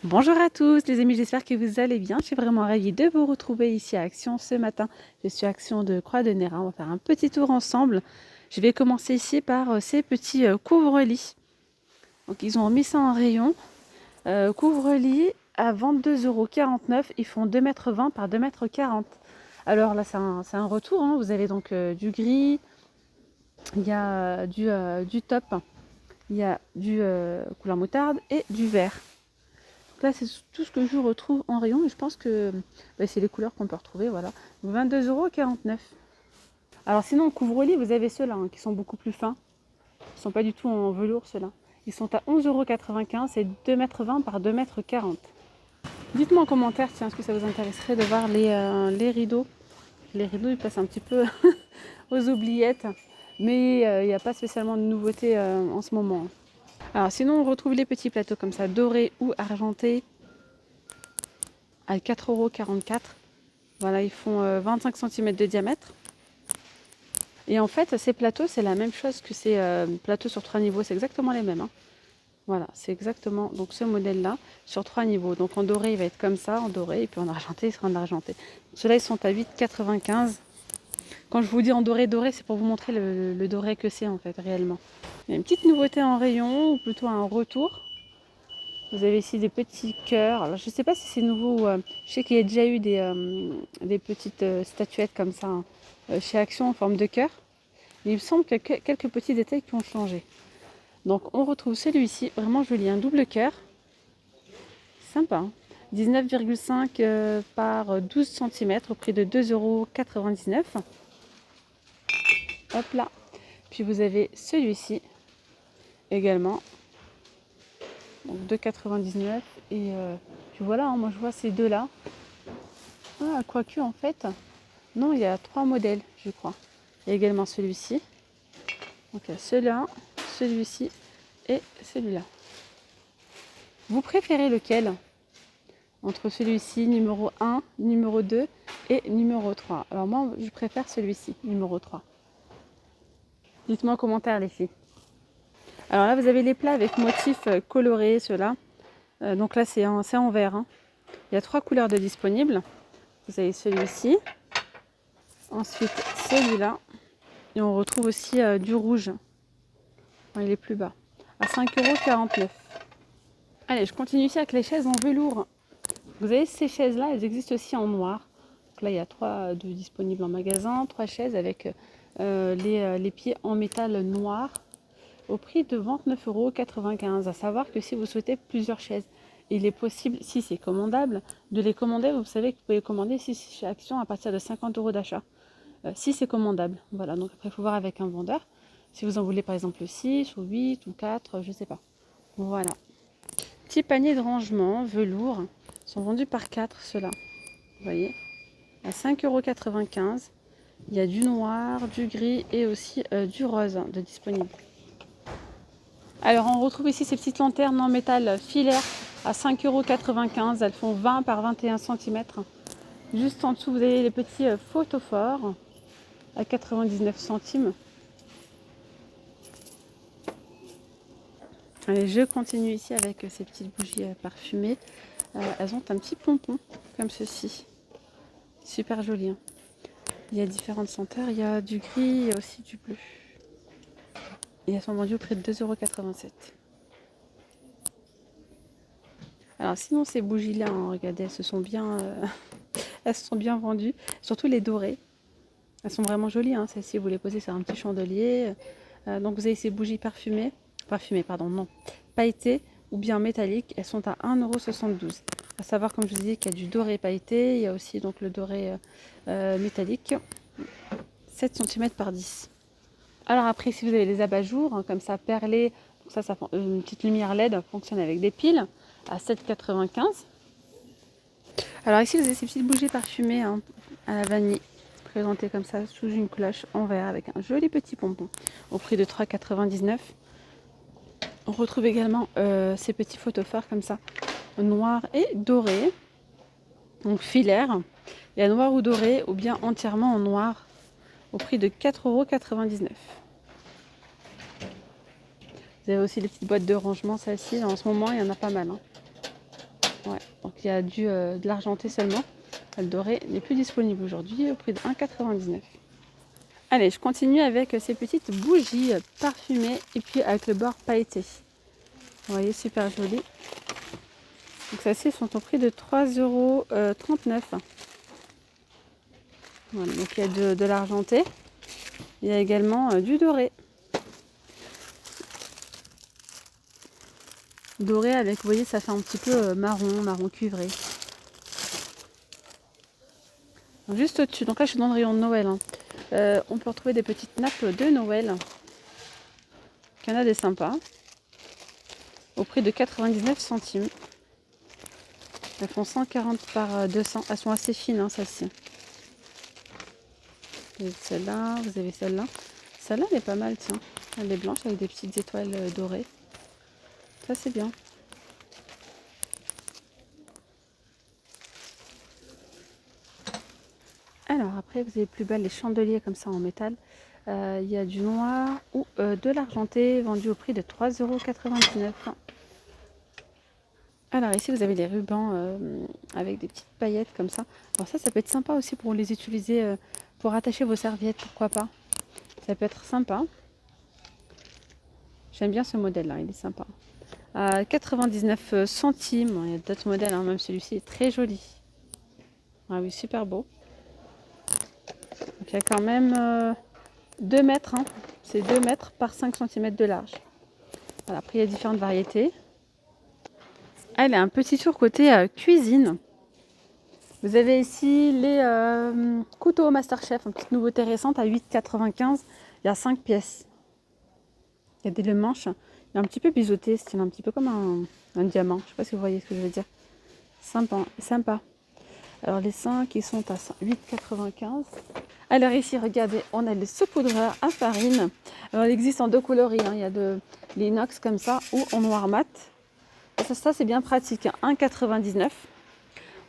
Bonjour à tous les amis, j'espère que vous allez bien. Je suis vraiment ravie de vous retrouver ici à Action ce matin. Je suis à Action de Croix-de-Néra. On va faire un petit tour ensemble. Je vais commencer ici par ces petits couvre-lits. Donc ils ont remis ça en rayon. Couvre-lit à 22,49 €. Ils font 2,20 m par 2,40 m. Alors là c'est un retour. Vous avez donc du gris, il y a du top, il y a du couleur moutarde et du vert. Là, c'est tout ce que je retrouve en rayon et je pense que c'est les couleurs qu'on peut retrouver. Voilà, 22,49 €. Alors sinon, en couvre-lit, vous avez ceux-là qui sont beaucoup plus fins. Ils ne sont pas du tout en velours, ceux-là. Ils sont à 11,95 € et 2,20 m par 2,40 m. Dites-moi en commentaire, tiens, est-ce que ça vous intéresserait de voir les rideaux. Les rideaux, ils passent un petit peu aux oubliettes. Mais il n'y a pas spécialement de nouveautés en ce moment. Alors sinon, on retrouve les petits plateaux comme ça, dorés ou argentés, à 4,44 €. Voilà, ils font 25 cm de diamètre. Et en fait, ces plateaux, c'est la même chose que ces plateaux sur 3 niveaux. C'est exactement les mêmes. Voilà, c'est exactement donc ce modèle-là sur 3 niveaux. Donc en doré, il va être comme ça, en doré, et puis en argenté, il sera en argenté. Ceux-là, ils sont à 8,95 €. Quand je vous dis en doré, c'est pour vous montrer le doré que c'est en fait, réellement. Il y a une petite nouveauté en rayon, ou plutôt un retour. Vous avez ici des petits cœurs. Alors, je ne sais pas si c'est nouveau. Je sais qu'il y a déjà eu des petites statuettes comme ça chez Action en forme de cœur. Mais il me semble qu'il y a quelques petits détails qui ont changé. Donc on retrouve celui-ci, vraiment joli, un double cœur. Sympa. 19,5 par 12 cm au prix de 2,99 €. Hop là. Puis vous avez celui-ci également. Donc 2,99 €. Et puis voilà, moi je vois ces deux-là. Ah, quoique en fait, non, il y a 3 modèles, je crois. Il y a également celui-ci. Donc il y a celui-là, celui-ci et celui-là. Vous préférez lequel entre celui-ci, numéro 1, numéro 2 et numéro 3? Alors moi, je préfère celui-ci, numéro 3. Dites-moi en commentaire les filles. Alors là, vous avez les plats avec motifs colorés, ceux-là. Donc là, c'est en vert. Il y a 3 couleurs de disponibles. Vous avez celui-ci. Ensuite, celui-là. Et on retrouve aussi du rouge. Il est plus bas. À 5,49 €. Allez, je continue ici avec les chaises en velours. Vous avez ces chaises-là, elles existent aussi en noir. Donc là, il y a 3 de disponibles en magasin. 3 chaises avec les pieds en métal noir au prix de 29,95 €. À savoir que si vous souhaitez plusieurs chaises, il est possible, si c'est commandable, de les commander. Vous savez que vous pouvez commander ici chez Action à partir de 50 € d'achat. Si c'est commandable. Voilà, donc après il faut voir avec un vendeur. Si vous en voulez par exemple 6 ou 8 ou 4, je ne sais pas. Voilà. Petit panier de rangement, velours. Ils sont vendus par 4 ceux-là. Vous voyez, à 5,95 €. Il y a du noir, du gris et aussi du rose de disponible. Alors on retrouve ici ces petites lanternes en métal filaire à 5,95 €. Elles font 20 par 21 cm. Juste en dessous, vous avez les petits photophores à 99 centimes. Allez, je continue ici avec ces petites bougies parfumées. Elles ont un petit pompon comme ceci. Super joli. Il y a différentes senteurs. Il y a du gris, il y a aussi du bleu. Et elles sont vendues au prix de 2,87 €. Alors sinon ces bougies-là, regardez, elles se sont bien vendues. Surtout les dorées. Elles sont vraiment jolies. Celles-ci, vous les posez sur un petit chandelier. Donc vous avez ces bougies parfumées, non, pailletées ou bien métalliques. Elles sont à 1,72 €. À savoir, comme je vous disais, qu'il y a du doré pailleté. Il y a aussi donc le doré métallique. 7 cm par 10. Alors après, si vous avez les abat-jours, comme ça, perlés, donc ça une petite lumière LED, fonctionne avec des piles, à 7,95 €. Alors ici, vous avez ces petites bougies parfumées à la vanille, présentées comme ça, sous une cloche en verre, avec un joli petit pompon, au prix de 3,99 €. On retrouve également ces petits photophores comme ça, noir et doré, donc filaire. Il y a noir ou doré, ou bien entièrement en noir, au prix de 4,99 €. Vous avez aussi les petites boîtes de rangement, celles-ci, en ce moment, il y en a pas mal. Ouais, donc il y a de l'argenté seulement. Le doré n'est plus disponible aujourd'hui au prix de 1,99 €. Allez, je continue avec ces petites bougies parfumées et puis avec le bord pailleté. Vous voyez, super joli. Donc celles-ci sont au prix de 3,39 €. Voilà, donc il y a de l'argenté. Il y a également du doré. Doré avec, vous voyez, ça fait un petit peu marron cuivré. Donc, juste au-dessus, donc là je suis dans le rayon de Noël. Hein. On peut retrouver des petites nappes de Noël. Il y en a des sympas. Au prix de 99 centimes. Elles font 140 par 200. Elles sont assez fines, hein, celles-ci. Vous avez celle-là, vous avez celle-là. Celle-là, elle est pas mal, tiens. Elle est blanche avec des petites étoiles dorées. Ça, c'est bien. Alors, après, vous avez plus belle les chandeliers comme ça en métal. Il y a du noir ou de l'argenté vendu au prix de 3,99 €. Alors ici, vous avez des rubans avec des petites paillettes comme ça. Alors ça peut être sympa aussi pour les utiliser pour attacher vos serviettes, pourquoi pas. Ça peut être sympa. J'aime bien ce modèle-là, il est sympa. À 99 centimes, il y a d'autres modèles, hein, même celui-ci est très joli. Ah oui, super beau. Donc, il y a quand même 2 mètres, hein. C'est 2 mètres par 5 cm de large. Voilà, après il y a différentes variétés. Allez, un petit tour côté cuisine. Vous avez ici les couteaux Masterchef, une petite nouveauté récente à 8,95 €. Il y a 5 pièces. Il y a des manches. Il est un petit peu biseauté, c'est un petit peu comme un diamant. Je ne sais pas si vous voyez ce que je veux dire. Sympa, sympa. Alors les 5 ils sont à 8,95 €. Alors ici, regardez, on a le saupoudreur à farine. Alors il existe en deux coloris. Hein. Il y a de l'inox comme ça ou en noir mat. Ça c'est bien pratique. 1,99 €.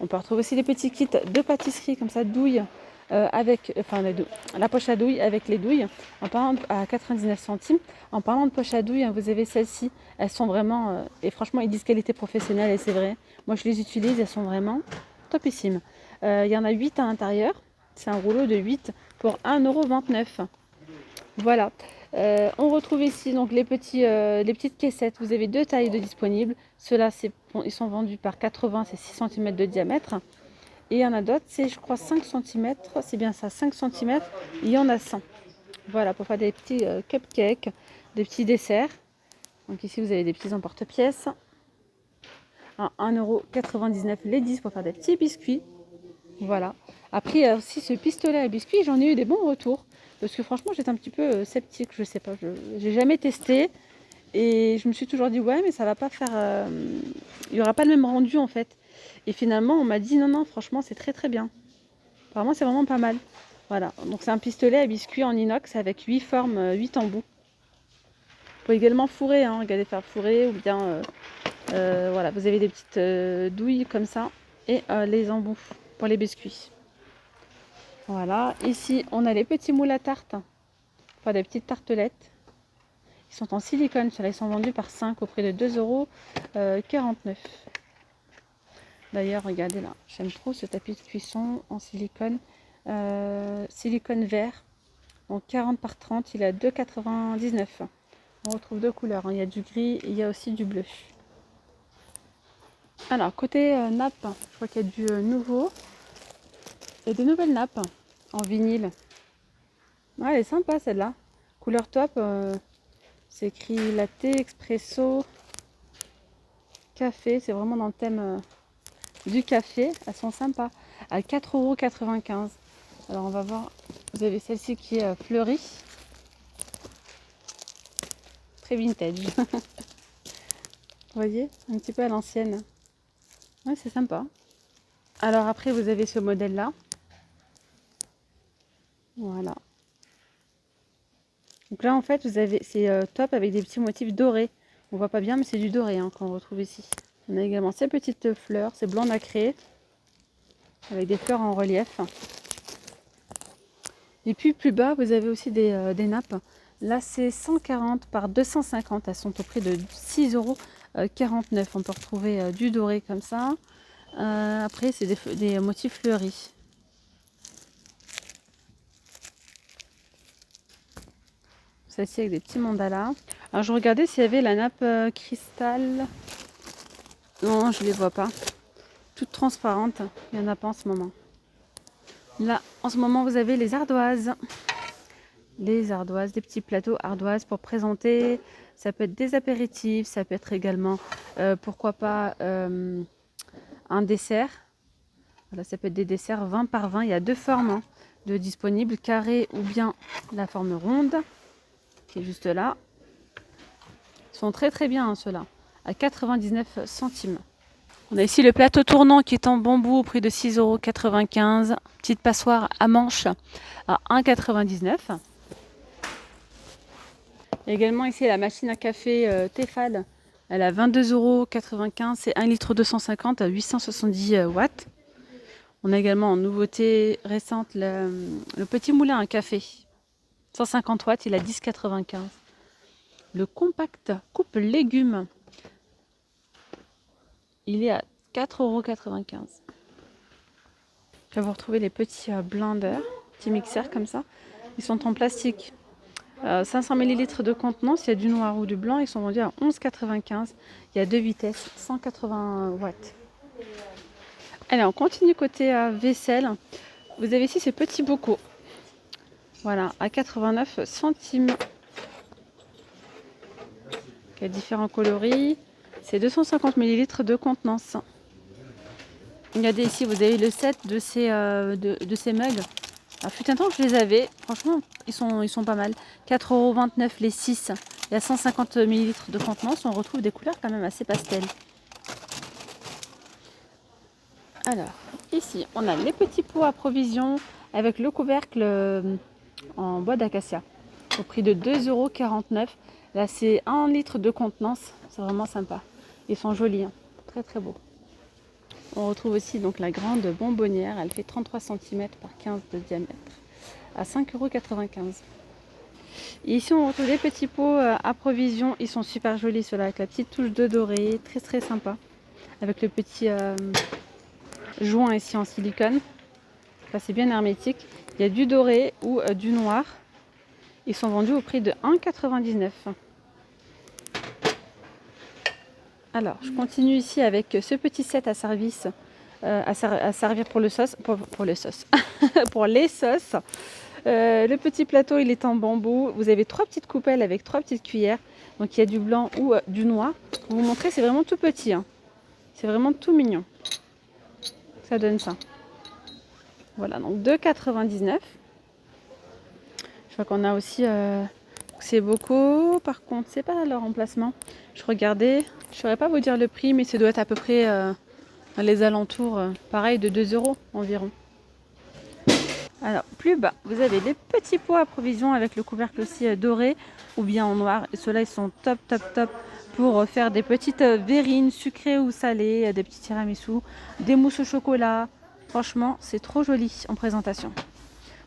On peut retrouver aussi les petits kits de pâtisserie comme ça, douilles la poche à douilles avec les douilles en parlant à 99 centimes. En parlant de poche à douilles, vous avez celles-ci, elles sont vraiment, et franchement ils disent qualité professionnelle et c'est vrai. Moi je les utilise, elles sont vraiment topissimes. Il y en a 8 à l'intérieur, c'est un rouleau de 8 pour 1,29 €. Voilà. On retrouve ici donc les petites caissettes. Vous avez deux tailles de disponibles. Ceux-là, ils sont vendus par 80, c'est 6 cm de diamètre. Et il y en a d'autres, c'est je crois 5 cm. C'est bien ça, 5 cm. Il y en a 100. Voilà, pour faire des petits cupcakes, des petits desserts. Donc ici, vous avez des petits emporte-pièces. À 1,99 € les 10 pour faire des petits biscuits. Voilà. Après, il y a aussi ce pistolet à biscuits. J'en ai eu des bons retours. Parce que franchement, j'étais un petit peu sceptique. Je sais pas. J'ai jamais testé. Et je me suis toujours dit, ouais, mais ça va pas faire. Il n'y aura pas le même rendu en fait. Et finalement, on m'a dit, non, non, franchement, c'est très très bien. Apparemment, c'est vraiment pas mal. Voilà. Donc, c'est un pistolet à biscuits en inox avec 8 formes, 8 embouts. Vous pouvez également fourrer. Hein, regardez, faire fourrer. Ou bien, voilà, vous avez des petites douilles comme ça. Et les embouts pour les biscuits. Voilà, ici on a les petits moules à tarte, enfin des petites tartelettes. Ils sont en silicone, ceux-là ils sont vendus par 5 au prix de 2,49 €. D'ailleurs, regardez là, j'aime trop ce tapis de cuisson en silicone, silicone vert. Donc 40 par 30, il est à 2,99 €. On retrouve deux couleurs, hein. Il y a du gris et il y a aussi du bleu. Alors, côté nappe, je crois qu'il y a du nouveau. Il y a des nouvelles nappes en vinyle. Ouais, elle est sympa celle-là. Couleur top. C'est écrit latte, expresso, café. C'est vraiment dans le thème du café. Elles sont sympas. À 4,95 €. Alors on va voir. Vous avez celle-ci qui est fleurie. Très vintage. Vous voyez, un petit peu à l'ancienne. Ouais, c'est sympa. Alors après, vous avez ce modèle-là. Voilà. Donc là, en fait, vous avez c'est top avec des petits motifs dorés. On voit pas bien, mais c'est du doré hein, qu'on retrouve ici. On a également ces petites fleurs, c'est blanc nacré, avec des fleurs en relief. Et puis plus bas, vous avez aussi des nappes. Là, c'est 140 par 250. Elles sont au prix de 6,99 €. 49. On peut retrouver du doré comme ça. Après, c'est des motifs fleuris. Celle-ci avec des petits mandalas. Alors, je regardais s'il y avait la nappe cristal. Non, je ne les vois pas. Toutes transparentes. Il n'y en a pas en ce moment. Là, en ce moment, vous avez les ardoises. Les ardoises, des petits plateaux ardoises pour présenter. Ça peut être des apéritifs, ça peut être également, pourquoi pas, un dessert. Voilà, ça peut être des desserts 20 par 20. Il y a deux formes de disponibles, carré ou bien la forme ronde, qui est juste là. Ils sont très très bien ceux-là, à 99 centimes. On a ici le plateau tournant qui est en bambou au prix de 6,95 €. Petite passoire à manche à 1,99 €. Également ici la machine à café Tefal. Elle a 22,95 €. C'est 1 litre 250 à 870 watts. On a également en nouveauté récente le petit moulin à café. 150 watts, il a 10,95 €. Le compact coupe légumes. Il est à 4,95 €. Là, vous retrouvez les petits blenders, petits mixeurs comme ça. Ils sont en plastique. 500 ml de contenance, il y a du noir ou du blanc. Ils sont vendus à 11,95 €. Il y a deux vitesses, 180 watts. Allez, on continue côté vaisselle. Vous avez ici ces petits bocaux. Voilà, à 89 centimes. Il y a différents coloris. C'est 250 ml de contenance. Regardez ici, vous avez le set de ces mugs. Alors, fut un temps que je les avais. Franchement, ils sont pas mal. 4,29 € les 6. Il y a 150 ml de contenance. On retrouve des couleurs quand même assez pastel. Alors, ici, on a les petits pots à provisions avec le couvercle en bois d'acacia au prix de 2,49 €. Là, c'est 1 litre de contenance. C'est vraiment sympa. Ils sont jolis, hein. Très très beaux. On retrouve aussi donc la grande bonbonnière. Elle fait 33 cm par 15 de diamètre à 5,95 €. Et ici, on retrouve des petits pots à provisions. Ils sont super jolis, ceux-là, avec la petite touche de doré. Très très sympa. Avec le petit joint ici en silicone. Là, c'est bien hermétique. Il y a du doré ou du noir. Ils sont vendus au prix de 1,99 €. Alors, je continue ici avec ce petit set à service, à servir pour le sauce, pour le sauce, pour les sauces. Le petit plateau, il est en bambou. Vous avez 3 petites coupelles avec 3 petites cuillères. Donc, il y a du blanc ou du noir. Pour vous montrer, c'est vraiment tout petit, hein. C'est vraiment tout mignon. Ça donne ça. Voilà, donc 2,99 €. Je vois qu'on a aussi ces bocaux. Par contre, c'est pas leur emplacement. Je regardais, je ne saurais pas vous dire le prix, mais ça doit être à peu près dans les alentours, pareil, de 2 € environ. Alors, plus bas, vous avez les petits pots à provisions avec le couvercle aussi doré ou bien en noir. Et ceux-là, ils sont top, top, top pour faire des petites verrines sucrées ou salées, des petits tiramisu, des mousses au chocolat. Franchement, c'est trop joli en présentation.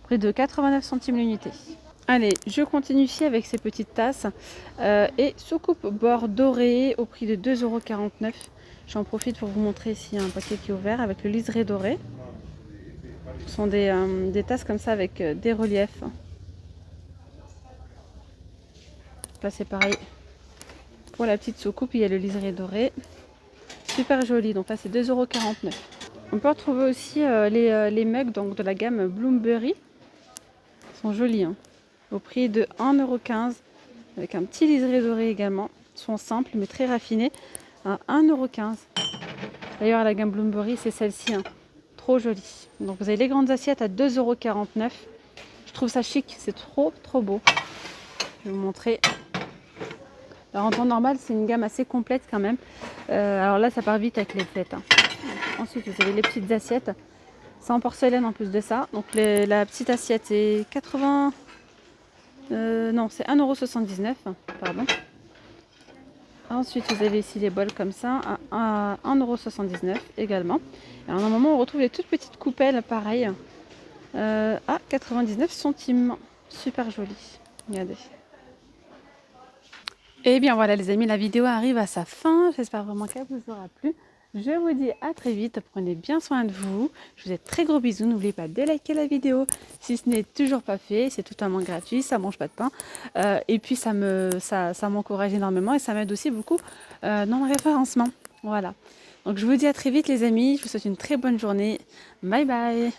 Près de 89 centimes l'unité. Allez, je continue ici avec ces petites tasses et soucoupe bord doré au prix de 2,49 €. J'en profite pour vous montrer ici un paquet qui est ouvert avec le liseré doré. Ce sont des tasses comme ça avec des reliefs. Là, c'est pareil. Pour la petite soucoupe, il y a le liseré doré. Super joli. Donc là, c'est 2,49 €. On peut retrouver aussi les mugs donc, de la gamme Bloomberry. Ils sont jolis, hein. Au prix de 1,15 € avec un petit liseré doré également. Ils sont simples mais très raffinés à 1,15 €. D'ailleurs, la gamme Bloomberry, c'est celle-ci, hein. Trop jolie. Donc vous avez les grandes assiettes à 2,49 €. Je trouve ça chic, c'est trop trop beau. Je vais vous montrer. Alors en temps normal, c'est une gamme assez complète quand même. Alors là, ça part vite avec les fêtes, hein. Ensuite, vous avez les petites assiettes. C'est en porcelaine en plus de ça. Donc la petite assiette est 80... non, c'est 1,79 €, pardon. Ensuite, vous avez ici les bols comme ça à 1,79 € également. Alors, normalement, on retrouve les toutes petites coupelles, pareil, à 99 centimes. Super joli. Regardez. Et bien voilà les amis, la vidéo arrive à sa fin. J'espère vraiment qu'elle vous aura plu. Je vous dis à très vite. Prenez bien soin de vous. Je vous fais de très gros bisous. N'oubliez pas de liker la vidéo si ce n'est toujours pas fait. C'est totalement gratuit. Ça mange pas de pain. Et puis ça m'encourage énormément et ça m'aide aussi beaucoup dans le référencement. Voilà. Donc je vous dis à très vite les amis. Je vous souhaite une très bonne journée. Bye bye.